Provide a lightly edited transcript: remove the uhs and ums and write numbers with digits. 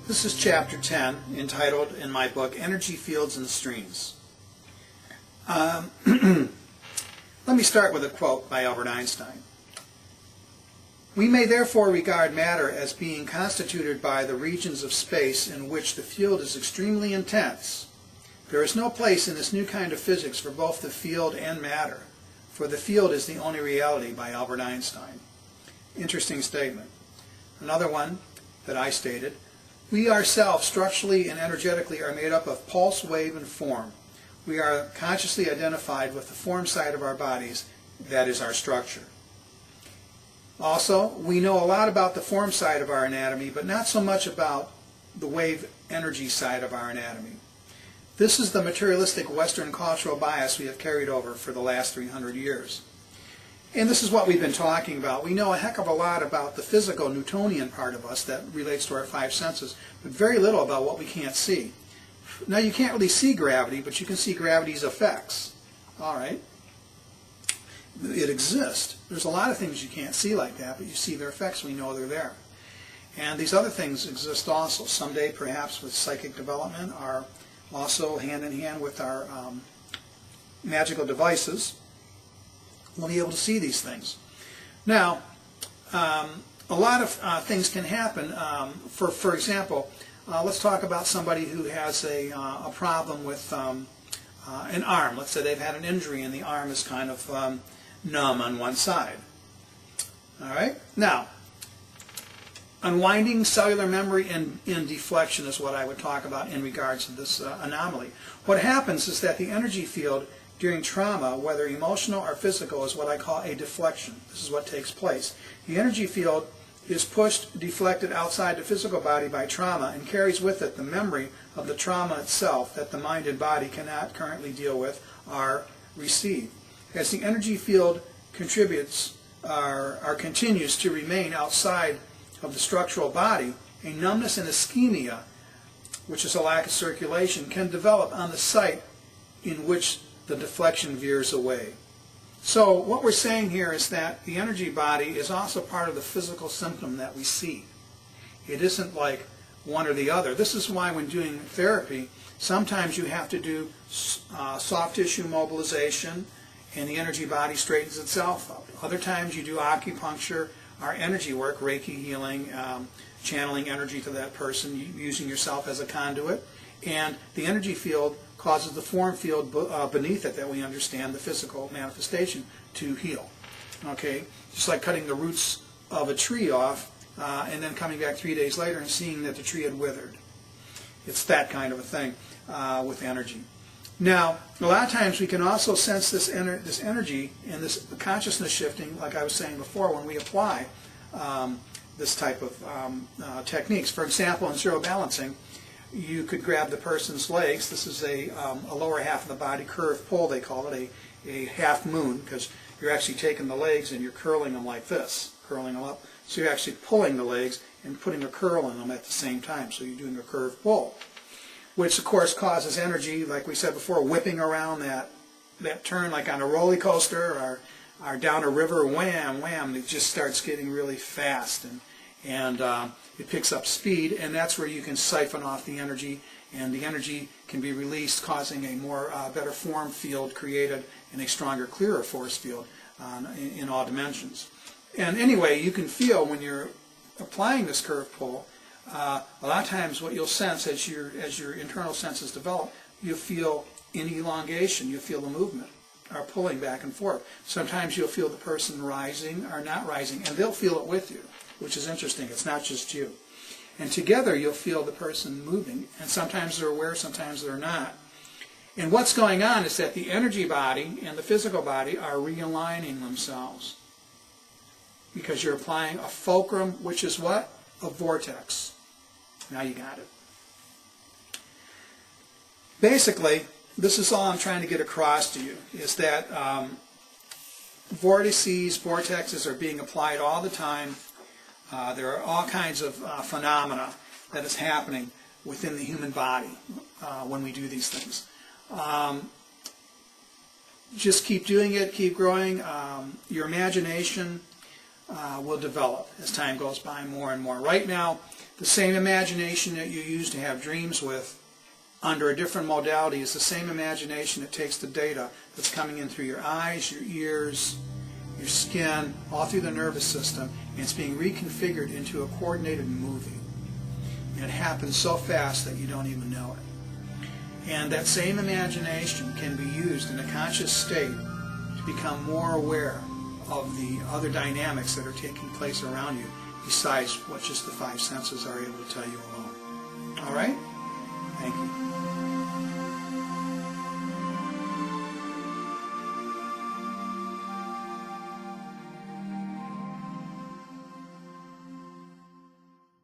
This is chapter 10, entitled in my book, Energy Fields and Streams. Let me start with a quote by Albert Einstein. We may therefore regard matter as being constituted by the regions of space in which the field is extremely intense. There is no place in this new kind of physics for both the field and matter, for the field is the only reality, by Albert Einstein. Interesting statement. Another one that I stated, we ourselves structurally and energetically are made up of pulse, wave, and form. We are consciously identified with the form side of our bodies, that is our structure. Also, we know a lot about the form side of our anatomy, but not so much about the wave energy side of our anatomy. This is the materialistic Western cultural bias we have carried over for the last 300 years. And this is what we've been talking about. We know a heck of a lot about the physical Newtonian part of us that relates to our five senses, but very little about what we can't see. Now, you can't really see gravity, but you can see gravity's effects. All right? It exists. There's a lot of things you can't see like that, but you see their effects. We know they're there. And these other things exist also. Someday, perhaps, with psychic development, are also hand in hand with our magical devices. We'll be able to see these things. Now, a lot of things can happen. For example, let's talk about somebody who has a problem with an arm. Let's say they've had an injury and the arm is kind of numb on one side. All right? Now, unwinding cellular memory and deflection is what I would talk about in regards to this anomaly. What happens is that the energy field during trauma, whether emotional or physical, is what I call a deflection. This is what takes place. The energy field is pushed, deflected outside the physical body by trauma and carries with it the memory of the trauma itself that the mind and body cannot currently deal with or receive. As the energy field contributes or continues to remain outside of the structural body, a numbness and ischemia, which is a lack of circulation, can develop on the site in which the deflection veers away. So what we're saying here is that the energy body is also part of the physical symptom that we see. It isn't like one or the other. This is why when doing therapy, sometimes you have to do soft tissue mobilization and the energy body straightens itself up. Other times you do acupuncture or energy work, Reiki healing, channeling energy to that person, using yourself as a conduit, and the energy field causes the form field beneath it that we understand, the physical manifestation, to heal. Okay? Just like cutting the roots of a tree off and then coming back 3 days later and seeing that the tree had withered. It's that kind of a thing with energy. Now, a lot of times we can also sense this energy and this consciousness shifting, like I was saying before, when we apply this type of techniques. For example, in zero balancing, you could grab the person's legs. This is a lower half of the body curve pull, they call it, a half moon, because you're actually taking the legs and you're curling them like this, curling them up. So you're actually pulling the legs and putting a curl in them at the same time. So you're doing a curve pull, which of course causes energy, like we said before, whipping around that turn like on a roller coaster or down a river, wham, wham, it just starts getting really fast and it picks up speed, and that's where you can siphon off the energy, and the energy can be released, causing a more better form field created and a stronger, clearer force field in all dimensions. And anyway, you can feel when you're applying this curve pull, a lot of times what you'll sense as your internal senses develop, you'll feel an elongation, you'll feel the movement, or pulling back and forth. Sometimes you'll feel the person rising or not rising, and they'll feel it with you, which is interesting. It's not just you. And together you'll feel the person moving, and sometimes they're aware, sometimes they're not. And what's going on is that the energy body and the physical body are realigning themselves because you're applying a fulcrum, which is what? A vortex. Now you got it. Basically, this is all I'm trying to get across to you, is that vortexes are being applied all the time. There are all kinds of phenomena that is happening within the human body when we do these things. Just keep doing it, keep growing. Your imagination will develop as time goes by more and more. Right now, The same imagination that you use to have dreams with under a different modality is the same imagination that takes the data that's coming in through your eyes, your ears, your skin, all through the nervous system, and it's being reconfigured into a coordinated movie. And it happens so fast that you don't even know it. And that same imagination can be used in a conscious state to become more aware of the other dynamics that are taking place around you, besides what just the five senses are able to tell you alone. All right? Thank you.